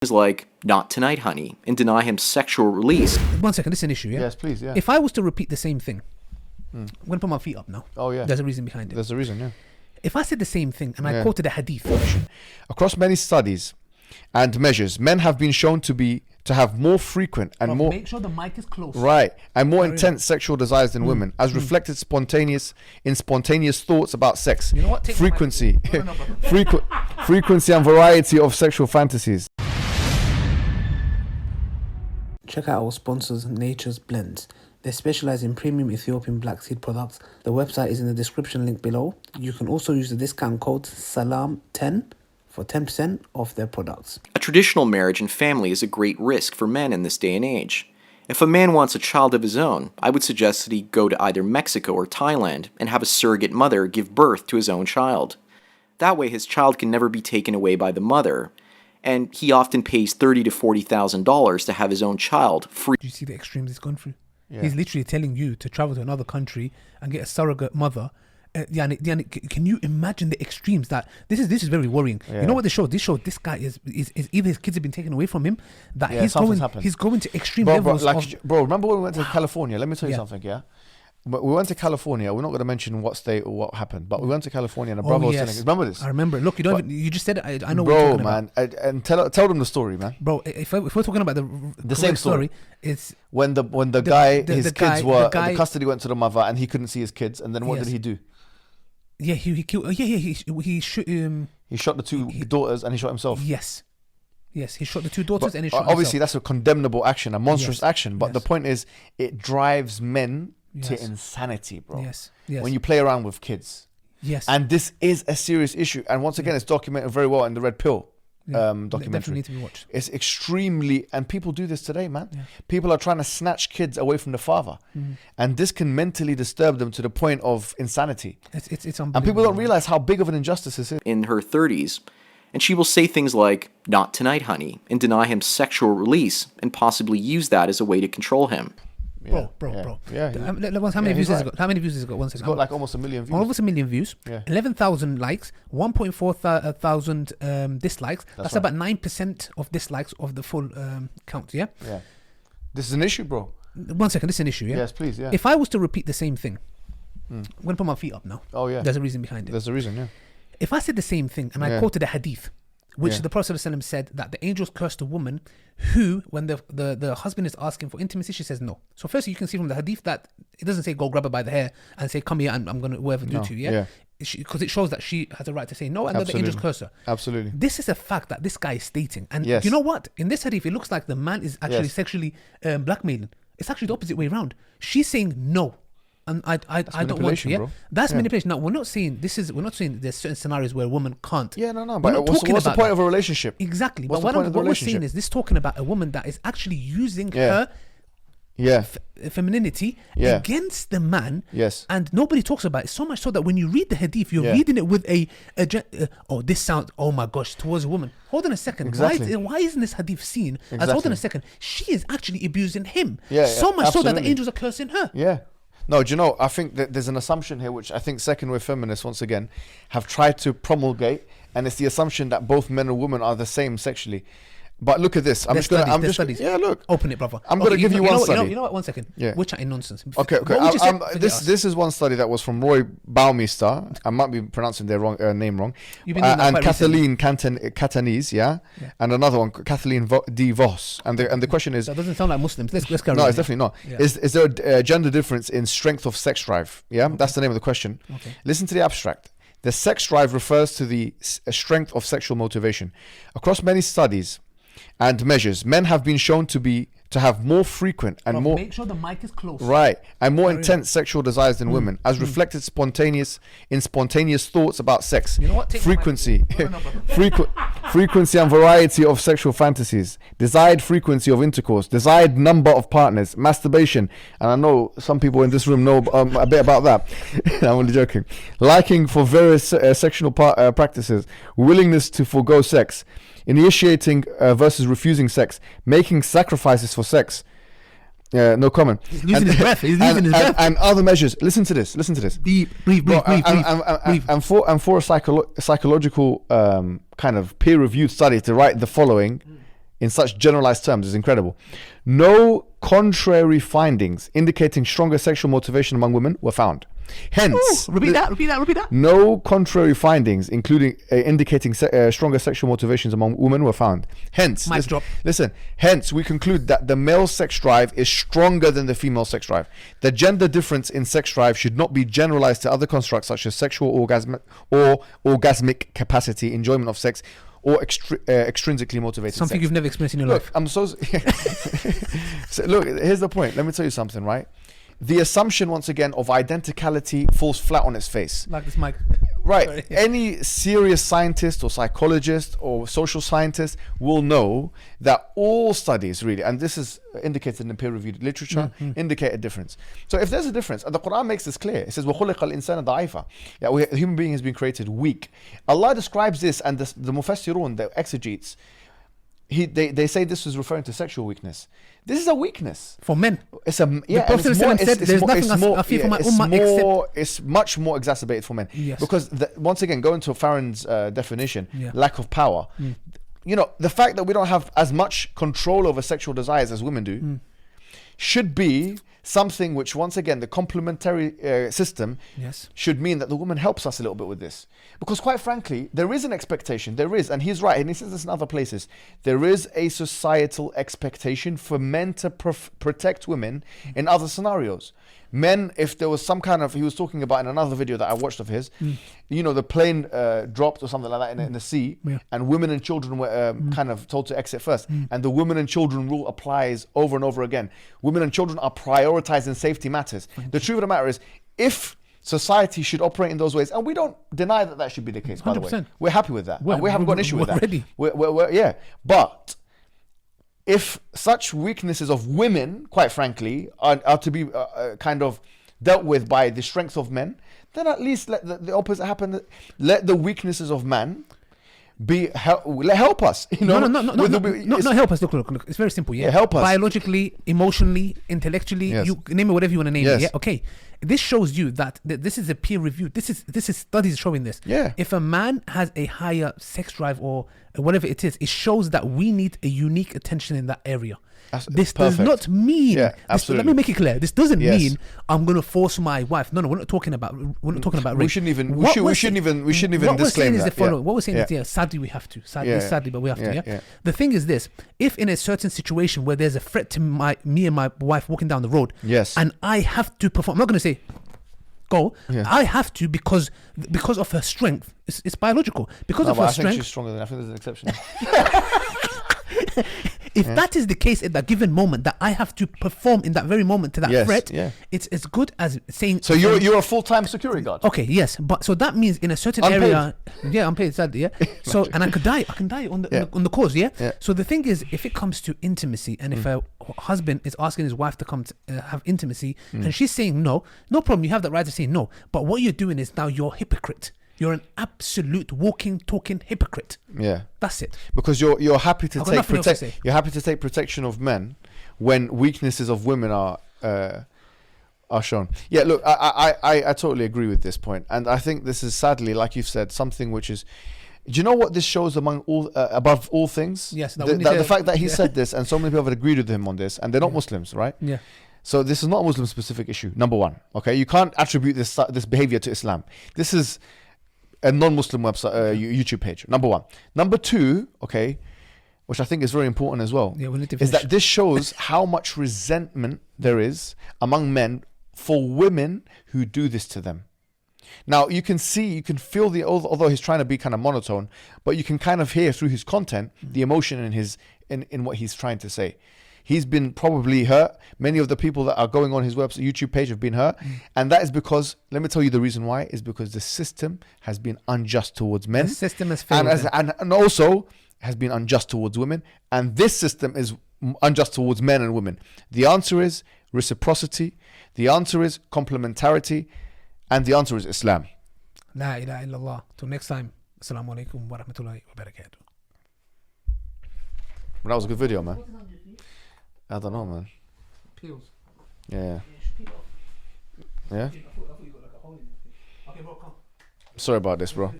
like, "Not tonight, honey," and deny him sexual release. 1 second, this is an issue, yeah? Yes, please, yeah. If I was to repeat the same thing, I'm going to put my feet up now. Oh, yeah. There's a reason behind it. There's a reason, yeah. If I said the same thing and I quoted a hadith. Across many studies and measures, men have been shown to have more frequent and more... Make sure the mic is close. Right, and more intense sexual desires than women, as reflected spontaneous thoughts about sex. You know what? Frequency, frequency and variety of sexual fantasies. Check out our sponsors, Nature's Blends. They specialize in premium Ethiopian black seed products. The website is in the description link below. You can also use the discount code SALAM10 for 10% off their products. A traditional marriage and family is a great risk for men in this day and age. If a man wants a child of his own, I would suggest that he go to either Mexico or Thailand and have a surrogate mother give birth to his own child. That way his child can never be taken away by the mother, and he often pays $30,000 to $40,000 to have his own child free. Do you see the extremes he's gone through? Yeah. He's literally telling you to travel to another country and get a surrogate mother. Can you imagine the extremes? That this is very worrying. Yeah. You know what this shows? This guy is either his kids have been taken away from him, that Yeah, he's something's going to extreme Bro, levels. remember when we went to California? Let me tell you something, yeah? But we went to California. We're not going to mention what state or what happened, but we went to California and a brother was telling us. Remember this? I remember. Look, you just said it. I know what you're talking about. Bro, man, and tell them the story, man. Bro, if we're talking about the same story, it's when the guy, his kids were, the custody went to the mother and he couldn't see his kids, and then what did he do? Yeah, he killed. He shot. He shot the two daughters and he shot himself. Yes, he shot the two daughters and he shot obviously himself. that's a condemnable action, a monstrous action. But Yes. the point is, it drives men to Yes. insanity, bro. Yes. When you play around with kids. Yes. And this is a serious issue. And once again, it's documented very well in the Red Pill documentary. Definitely need to be watched. It's extremely, and people do this today, man. Yeah. People are trying to snatch kids away from the father. And this can mentally disturb them to the point of insanity. It's unbelievable. And people don't realize how big of an injustice this is. In her 30s, and she will say things like, "Not tonight, honey," and deny him sexual release and possibly use that as a way to control him. Bro. Yeah. How many views has it got? How many views has it got? 1 second. It's got like almost 1 million views. Almost 1 million views. Yeah. 11,000 likes. 1.4 thousand dislikes. That's right. about 9% of dislikes of the full count. Yeah. Yeah. This is an issue, bro. 1 second. This is an issue. Yeah. Yes, please. Yeah. If I was to repeat the same thing, I'm going to put my feet up now. Oh, yeah. There's a reason behind it. There's a reason, yeah. If I said the same thing and I quoted a hadith, which the Prophet ﷺ said that the angels cursed a woman who, when the husband is asking for intimacy, she says no. So firstly, you can see from the hadith that it doesn't say go grab her by the hair and say come here and I'm going to whatever do to you. Yeah. Because it shows that she has a right to say no and that the angels curse her. Absolutely. This is a fact that this guy is stating. And Yes. you know what? In this hadith, it looks like the man is actually sexually blackmailing. It's actually the opposite way around. She's saying no. And I don't want to. Yeah? Bro. That's manipulation. Now we're not saying there's certain scenarios where a woman can't. Yeah, no. We're But not what's talking the about point that. of a relationship? Exactly. What's But the point of the what we're saying relationship? is this talking about a woman that is actually using her femininity against the man. Yes. And nobody talks about it. So much so that when you read the hadith, you're reading it with this sounds, oh my gosh, towards a woman. Hold on a second. Exactly. Why isn't this hadith seen as, hold on a second, she is actually abusing him. Yeah, so much so that the absolutely. angels are cursing her. Yeah. No, do you know, I think that there's an assumption here, which I think second wave feminists, once again, have tried to promulgate, and it's the assumption that both men and women are the same sexually. But look at this. Look. Open it, brother. I'm going to give you one study. You know what? 1 second. Yeah. We're chatting nonsense. Okay. This is one study that was from Roy Baumeister. I might be pronouncing their name wrong. And Kathleen Catanese, and another one, Kathleen D. Voss. And the question is, that doesn't sound like Muslims. Let's go. No, it's definitely not. Yeah. Is there a gender difference in strength of sex drive? Yeah, that's the name of the question. Okay. Listen to the abstract. The sex drive refers to the strength of sexual motivation. Across many studies and measures, men have been shown to have more frequent and more... Make sure the mic is close. Right. And more intense sexual desires than women, as reflected spontaneous thoughts about sex. You know what? Frequency and variety of sexual fantasies. Desired frequency of intercourse. Desired number of partners. Masturbation. And I know some people in this room know a bit about that. I'm only joking. Liking for various sexual practices. Willingness to forego sex. Initiating versus refusing sex. Making sacrifices for sex. No comment. He's losing his breath. And other measures. Listen to this. Breathe. And for a psychological kind of peer-reviewed study to write the following, in such generalized terms is incredible. No contrary findings indicating stronger sexual motivation among women were found. Hence, Repeat that. no contrary findings, including indicating stronger sexual motivations among women, were found. Hence, Mic drop. listen. Hence, we conclude that the male sex drive is stronger than the female sex drive. The gender difference in sex drive should not be generalized to other constructs such as sexual orgasmic capacity, enjoyment of sex, or extrinsically motivated Something sex. you've never experienced in your Look, life. I'm so look, here's the point. Let me tell you something, right? The assumption, once again, of identicality falls flat on its face. Like this mic. Right. Sorry. Any serious scientist or psychologist or social scientist will know that all studies really, and this is indicated in the peer-reviewed literature, indicate a difference. So if there's a difference, and the Quran makes this clear, it says, وَخُلِقَ الْإِنسَانَ ضَعِيفًا. The human being has been created weak. Allah describes this, and the Mufassirun, the exegetes, they say this is referring to sexual weakness. This is a weakness. For men. It's a The Prophet said there's nothing I fear for my ummah except... It's much more exacerbated for men. Yes. Because once again, going to Farron's definition, Yeah. lack of power. You know, the fact that we don't have as much control over sexual desires as women do should be something which, once again, the complementary system Yes. should mean that the woman helps us a little bit with this. Because quite frankly, there is an expectation, and he's right, and he says this in other places, there is a societal expectation for men to protect women in other scenarios. Men, if there was some kind of, he was talking about in another video that I watched of his, you know, the plane dropped or something like that in the sea, and women and children were kind of told to exit first. And the women and children rule applies over and over again. Women and children are prioritized in safety matters. The truth of the matter is, if society should operate in those ways, and we don't deny that that should be the case, by the way. 100%. We're happy with that. And we haven't got an issue with that. Ready. Yeah. But if such weaknesses of women, quite frankly, are to be kind of dealt with by the strength of men, then at least let the opposite happen. Let the weaknesses of man help us. You know? No, help us. Look. It's very simple. Yeah, help us. Biologically, emotionally, intellectually. Yes. You name it whatever you want to name Yes. it. Yeah. Okay. This shows you that this is a peer review. This is studies showing this. Yeah. If a man has a higher sex drive or whatever it is, it shows that we need a unique attention in that area. This does not mean. Yeah, absolutely. Let me make it clear. This doesn't Yes. mean I'm gonna force my wife. No, we're not talking about. We're not talking about rape. We shouldn't even disclaim that. What we're saying is, yeah, sadly we have to. Sadly, but we have to. Yeah. The thing is this: if in a certain situation where there's a threat to me and my wife walking down the road, Yes. and I have to perform, I'm not gonna say go. Yeah. I have to because of her strength. It's biological. Because No, of but her I think strength. she's stronger than. I think there's an exception. If that is the case at that given moment, that I have to perform in that very moment to that Yes, threat, yeah. it's as good as saying. So you're a full-time security guard. Okay, yes, but so that means in a certain Unpaid. area, yeah, I'm paid, sadly, yeah. So and I can die on the cause, yeah? Yeah. So the thing is, if it comes to intimacy, and if a husband is asking his wife to come to have intimacy, and she's saying no problem, you have the right to say no. But what you're doing is now you're a hypocrite. You're an absolute walking, talking hypocrite. Yeah. That's it. Because you're happy to I've got nothing else to say. you're happy to take protection of men when weaknesses of women are shown. Yeah, look, I totally agree with this point, and I think this is sadly, like you've said, something which is. Do you know what this shows among all above all things? Yes, the fact that he said this, and so many people have agreed with him on this, and they're not Muslims, right? Yeah. So this is not a Muslim specific issue. Number one, okay, you can't attribute this behavior to Islam. This is a non-Muslim website, YouTube page. Number one. Number two, okay, which I think is very important as well, Yeah, we need to is finish. that this shows how much resentment there is among men for women who do this to them. Now you can feel although he's trying to be kind of monotone, but you can kind of hear through his content the emotion in what he's trying to say. He's been probably hurt. Many of the people that are going on his website, YouTube page, have been hurt. And that is because, let me tell you the reason why, is because the system has been unjust towards men. The system has failed them. And also has been unjust towards women. And this system is unjust towards men and women. The answer is reciprocity. The answer is complementarity. And the answer is Islam. La ilaha illallah. Till next time. Asalaamu Alaikum wa rahmatullahi wa barakatuh. That was a good video, man. I don't know, man. Peels. Yeah. Yeah? I thought you got like a hole in your thing. Okay, bro, come. Sorry about this, bro.